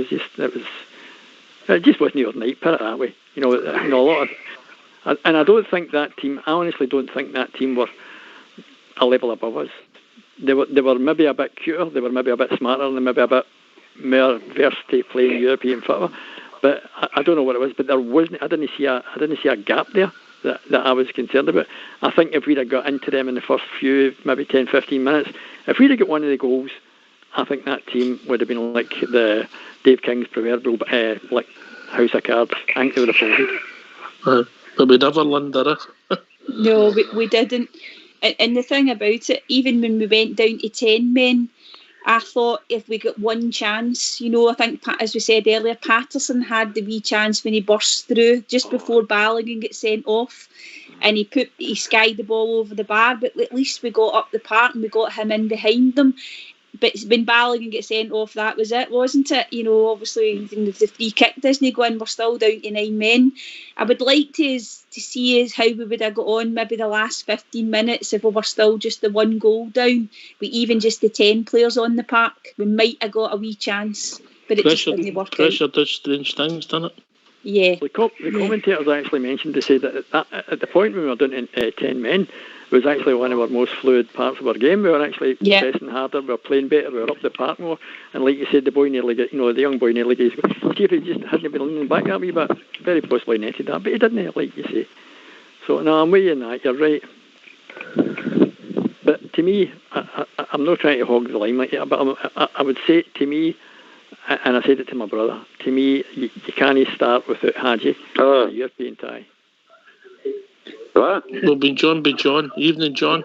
just wasn't your night. Put it that way. A lot of, and I don't think that team. I honestly don't think that team were a level above us. They were maybe a bit cuter. They were maybe a bit smarter, and maybe a bit more versed to playing European football. But I don't know what it was. But there wasn't. I didn't see a gap there that I was concerned about. I think if we'd have got into them in the first few, maybe 10, 15 minutes, if we'd have got one of the goals, I think that team would have been like the Dave King's proverbial like house of cards. I think they would have folded. But we never learned, did it? No, we didn't. And the thing about it, even when we went down to 10 men, I thought if we got one chance, I think, as we said earlier, Patterson had the wee chance when he burst through just before Balogun got sent off, and he skied the ball over the bar, but at least we got up the park and we got him in behind them. But when Balogun gets sent off, that was it, wasn't it? Obviously, if the free kick doesn't go in, we're still down to 9 men. I would like to see how we would have got on maybe the last 15 minutes if we were still just the 1 goal down, with even just the 10 players on the park. We might have got a wee chance, but it just didn't work out. Pressure does strange things, doesn't it? Yeah. The commentators actually mentioned, they said that at the point when we were down in 10 men, it was actually one of our most fluid parts of our game. We were actually pressing harder, we were playing better, we were up the park more, and like you said, the boy nearly got, the young boy nearly gets, see if he just hadn't been leaning back that wee bit, very possibly netted that, but he didn't, like you say. So no, I'm with you in that, you're right. But to me, I'm not trying to hog the limelight here, but I would say, to me, and I said it to my brother, to me, you can't start without Hadji, a European tie. What? Well, be John. Evening, John.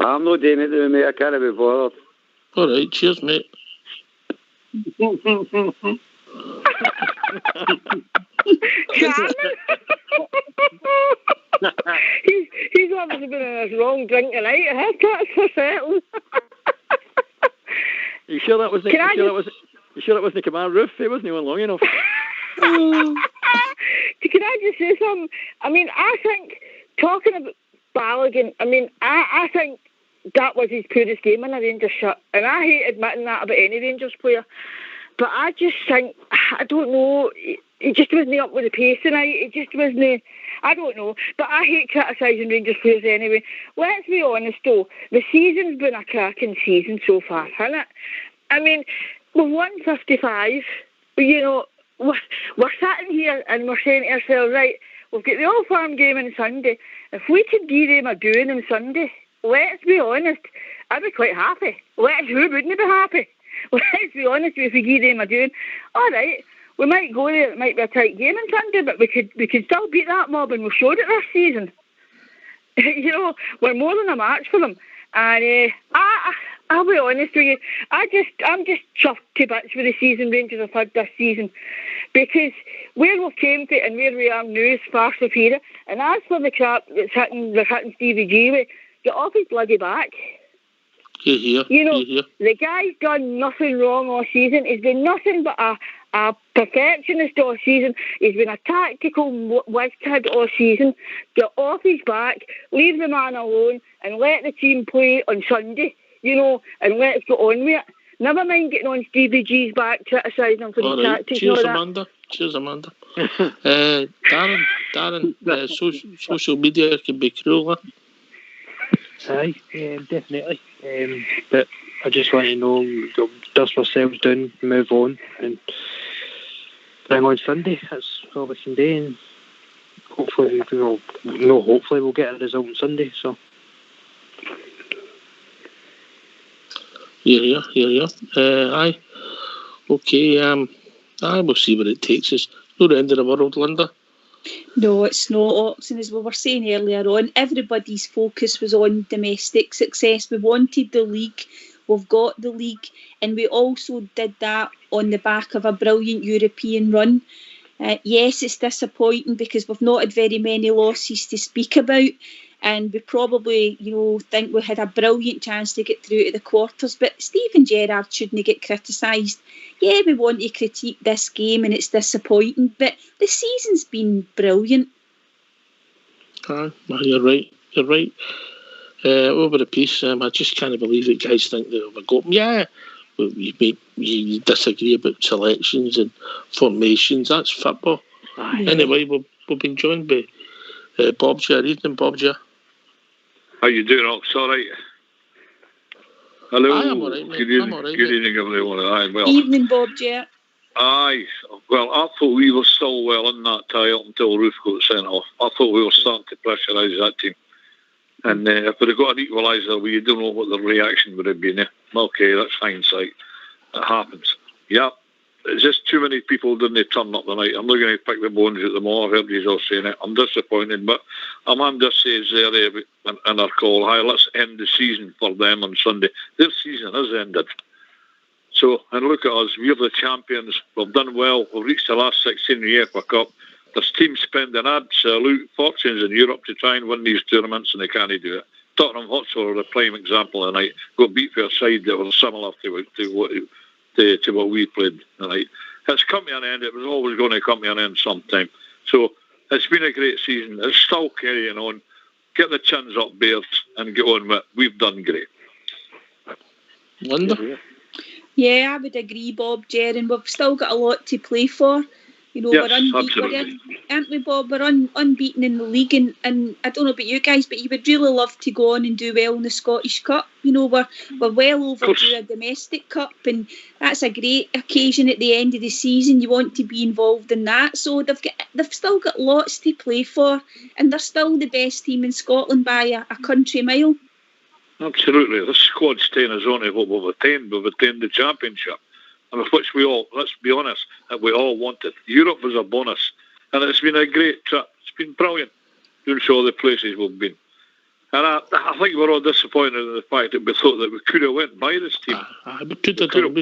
I'm not doing it, mate. I can't be bothered. All right, cheers, mate. He's obviously been in his wrong drink tonight. That's for certain. You sure that wasn't? You sure that wasn't the command roof? It wasn't even long enough. Can I just say something? I mean, I think, talking about Balogun, I think that was his purest game in a Rangers shirt. And I hate admitting that about any Rangers player. But I just think, I don't know, he just wasn't up with the pace tonight. It just wasn't, I don't know. But I hate criticising Rangers players anyway. Let's be honest though, the season's been a cracking season so far, hasn't it? I mean, we've won 55, we're sitting here and we're saying to ourselves, right, we've got the All Farm game on Sunday. If we could give them a doing on Sunday, let's be honest, I'd be quite happy. Who wouldn't be happy? Let's be honest, if we give them a doing, all right, we might go there, it might be a tight game on Sunday, but we could still beat that mob, and we've showed it this season. We're more than a match for them. And I'll be honest with you, I'm just chuffed to bits with the season Rangers have had this season, because where we've came to and where we are now is far superior. And as for the crap that's hitting Stevie G with, get off his bloody back. Here. The guy's done nothing wrong all season. He's been nothing but a perfectionist all season. He's been a tactical whiz kid all season. Get off his back, leave the man alone, and let the team play on Sunday, and let's get on with it. Never mind getting on Stevie G's back, criticising him for the tactics. Cheers, Amanda. Darren, social media can be cruel, huh? Aye, definitely. But I just want to know, dust ourselves down, move on, and bring on Sunday. That's all we can do, and hopefully, we'll get a result on Sunday. So. Yeah. Aye. Okay. I will see where it takes us. Not the end of the world, Linda. No, it's not, Oxen. As we were saying earlier on, everybody's focus was on domestic success. We wanted the league, we've got the league, and we also did that on the back of a brilliant European run. Yes, it's disappointing because we've not had very many losses to speak about, and we probably, think we had a brilliant chance to get through to the quarters, but Steven Gerrard shouldn't get criticised. Yeah, we want to critique this game and it's disappointing, but the season's been brilliant. You're right. Over the piece, I just can't believe that guys think they'll have a go. Yeah, you disagree about selections and formations. That's football. Anyway, we've been joined by Bobja. Evening, Bobja. How you doing, Ox? All right? Hello. I'm all right, mate. Good evening, everyone. Aye, well. Evening, Bobja. Aye. Well, I thought we were still well in that tie up until Roof got sent off. I thought we were starting to pressurise that team. And if we'd have got an equaliser, we don't know what the reaction would have been. Okay, that's hindsight. It happens. Yeah, it's just too many people didn't turn up tonight. I'm not going to pick the bones at them all. Everybody's all saying it. I'm disappointed, but Amanda says there in our call, "Hi, let's end the season for them on Sunday." Their season has ended. So, and look at us. We're the champions. We've done well. We've reached the last 16 in the UEFA Cup. There's teams spending absolute fortunes in Europe to try and win these tournaments, and they can't do it. Tottenham Hotspur are a prime example tonight. Got beat for a side that was similar to what we played tonight. It's come to an end. It was always going to come to an end sometime. So it's been a great season. It's still carrying on. Get the chins up, Bears, and get on with it. We've done great. Linda? Yeah, I would agree, Bob, Ger, and we've still got a lot to play for. You know, Yes, we're unbeaten, absolutely. aren't we, Bob? We're unbeaten in the league, and I don't know about you guys, but you would really love to go on and do well in the Scottish Cup. You know, we're well overdue a domestic cup, and that's a great occasion at the end of the season. You want to be involved in that, so they've still got lots to play for, and they're still the best team in Scotland by a country mile. Absolutely. This squad's staying us on to what we've attained. We've attained the championship, and of which we all, let's be honest, that we all wanted. Europe was a bonus, and it's been a great trip. It's been brilliant doing all the places we've been. And I think we're all disappointed in the fact that we thought that we could have went by this team. We could have done.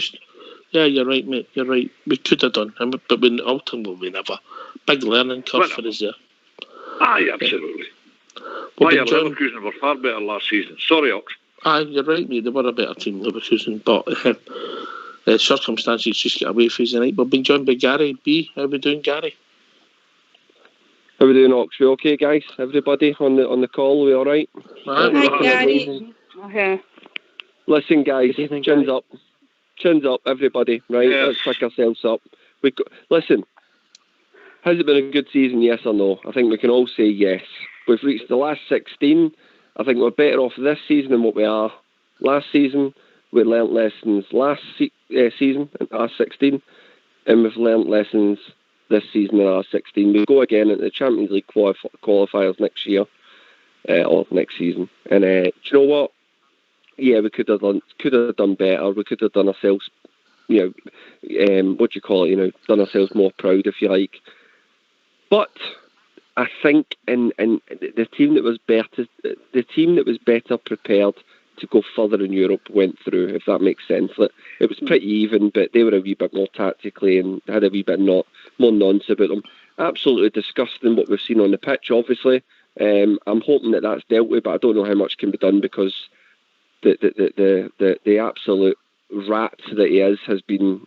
Yeah, you're right, mate. You're right. We could have done, but ultimately we never. Big learning curve for us there. Aye, absolutely. Bayer Leverkusen were far better last season. Sorry, Ox. Aye, you're right, mate. They were a better team, Leverkusen, but circumstances just get away from us tonight. We've been joined by Gary B. How are we doing, Gary? How are we doing, Ox? We okay, guys? Everybody on the call, we all right? Hi, Gary. Okay. Listen, guys, chins up, everybody. Right, let's pick ourselves up. Listen. Has it been a good season? Yes or no? I think we can all say yes. We've reached the last 16. I think we're better off this season than what we are last season. We learnt lessons last season in R16, and we've learnt lessons this season in R16. We go again at the Champions League qualifiers next year, or next season. And do you know what? Yeah, we could have done better. We could have done ourselves, what do you call it? Done ourselves more proud, if you like. But I think in the team that was better prepared to go further in Europe went through, if that makes sense. It was pretty even, but they were a wee bit more tactically and had a wee bit more nonsense about them. Absolutely disgusting what we've seen on the pitch, obviously. I'm hoping that that's dealt with, but I don't know how much can be done because the absolute rat that he is has been,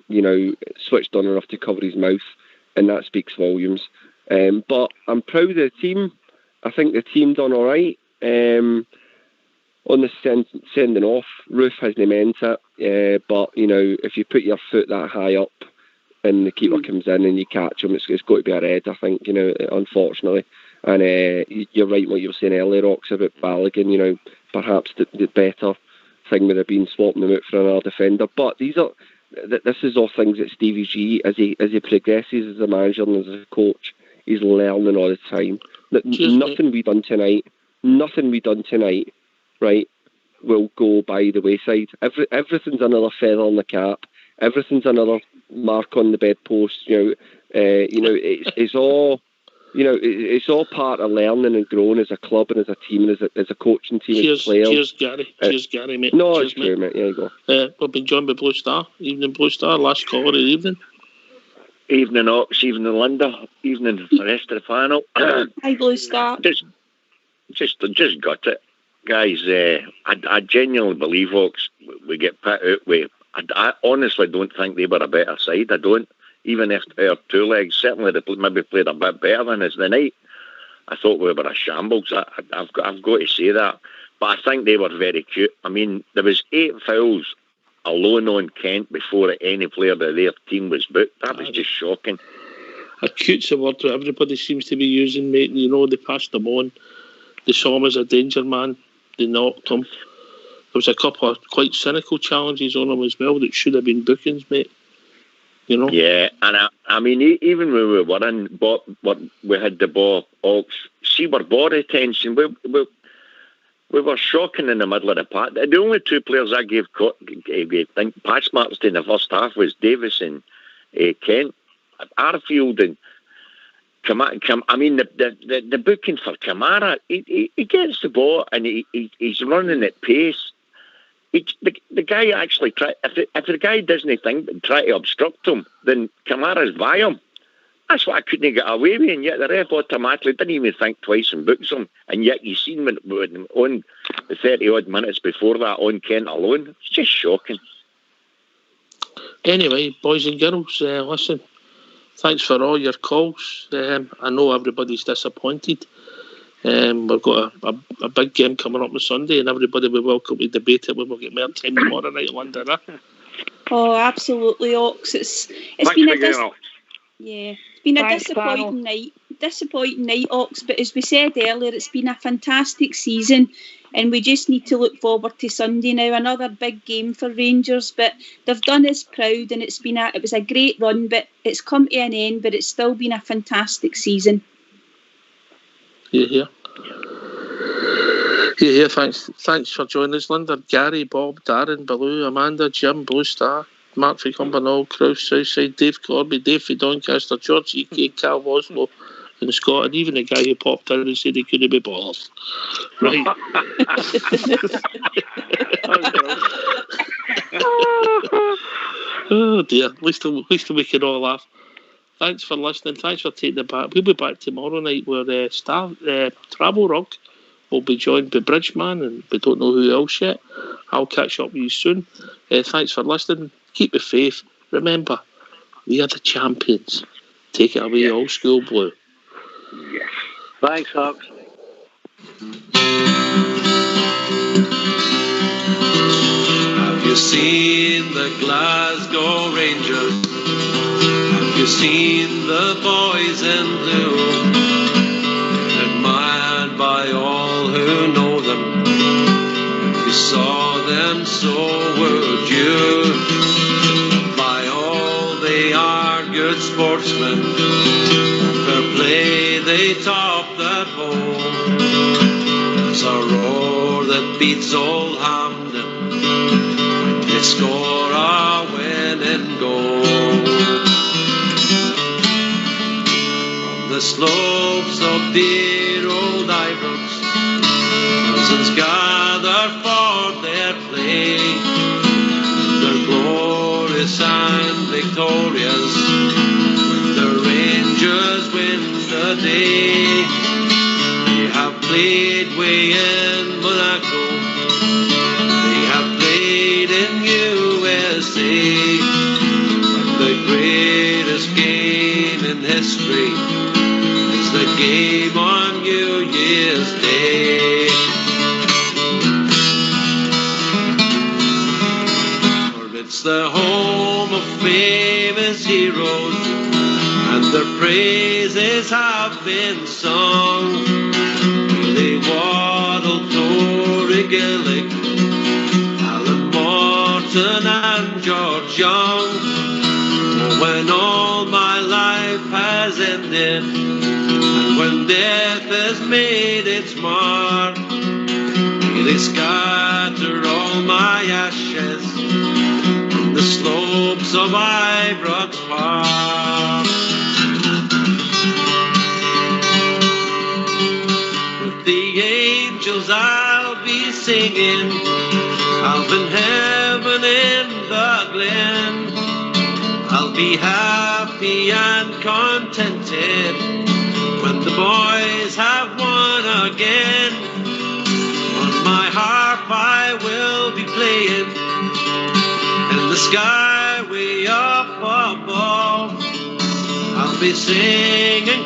switched on enough to cover his mouth, and that speaks volumes. But I'm proud of the team. I think the team done all right. On the sending off, Roof hasn't meant it. But, if you put your foot that high up and the keeper comes in and you catch him, it's got to be a red, I think, unfortunately. And you're right what you were saying earlier, Rox, about Balogun. Perhaps the better thing would have been swapping them out for another defender. But this is all things that Stevie G, as he progresses as a manager and as a coach, he's learning all the time. Nothing we done tonight, right, will go by the wayside. Everything's another feather on the cap. Everything's another mark on the bedpost. It's all. It's all part of learning and growing as a club and as a team and as a coaching team, as players. Cheers, Gary. Cheers, Gary, mate. No, cheers, it's true, mate. There you go. We've been joined by Blue Star. Evening, Blue Star. Last call of the evening. Evening, Ox. Evening, Linda. Evening, the rest of the panel. Hi, Blue Star. Just got it. Guys, I genuinely believe, Ox, we get put out with. I honestly don't think they were a better side. I don't. Even if our two legs, certainly they maybe played a bit better than us tonight. I thought we were a shambles. I've got to say that. But I think they were very cute. I mean, there was 8 fouls alone on Kent before any player of their team was booked. That was just shocking. Acute's a word that everybody seems to be using, mate. They passed them on. They saw him as a danger man. They knocked him. There was a couple of quite cynical challenges on him as well that should have been bookings, mate. Yeah, and I mean, even when we were in, we had the ball. See, our ball retention. we were shocking in the middle of the park. The only two players I gave pass marks to in the first half was Davis and Kent. Arfield and I mean, the booking for Kamara, he gets the ball and he's running at pace. The guy actually if the guy doesn't try to obstruct him, then Kamara's by him. That's what I couldn't get away with, and yet the ref automatically didn't even think twice and books him. And yet you seen when on the 30-odd minutes before that on Kent alone. It's just shocking. Anyway, boys and girls, listen, thanks for all your calls. I know everybody's disappointed. We've got a big game coming up on Sunday, and everybody will be welcome to debate it when we get more time tomorrow night in London. Oh, absolutely, Ox. It's been a disappointing night, Ox. But as we said earlier, it's been a fantastic season, and we just need to look forward to Sunday now. Another big game for Rangers, but they've done us proud, and it was a great run, but it's come to an end. But it's still been a fantastic season. Yeah. Thanks for joining us, Linda, Gary, Bob, Darren, Baloo, Amanda, Jim, Blue Star, Mark from Cumbernauld, Kraus, Southside, Dave Corby, Dave from Doncaster, George E.K., Cal Oslo, and Scott, and even the guy who popped in and said he couldn't be bothered. Right. Oh dear, at least we can all laugh. Thanks for listening. Thanks for taking the back. We'll be back tomorrow night where Travel Rock will be joined by Bridgeman, and we don't know who else yet. I'll catch up with you soon. Thanks for listening. Keep the faith. Remember, we are the champions. Take it away, Old School Blue. Yes. Thanks, Hawks. Have you seen the Glasgow Rangers? Have you seen the boys in blue? Admired by all who know them. If you saw them, so would you. By all, they are good sportsmen. Fair play, they top the bowl. There's a roar that beats Old Hampden. They score a winning goal. The slopes of dear old Ibrox, thousands gather for their play. They're glorious and victorious when the Rangers win the day. They have played way in Monaco, they have played in USA, but the greatest game in history, the game on New Year's Day. For it's the home of famous heroes, and their praises have been sung. They waddle Tory Gillick, Alan Morton and George Young. Oh, when all my life has ended, when death has made its mark, may they scatter all my ashes on the slopes of Ibrox Park. With the angels I'll be singing, I'll in heaven in the glen. I'll be happy and contented when the boys have won again. On my harp I will be playing, in the sky way up above I'll be singing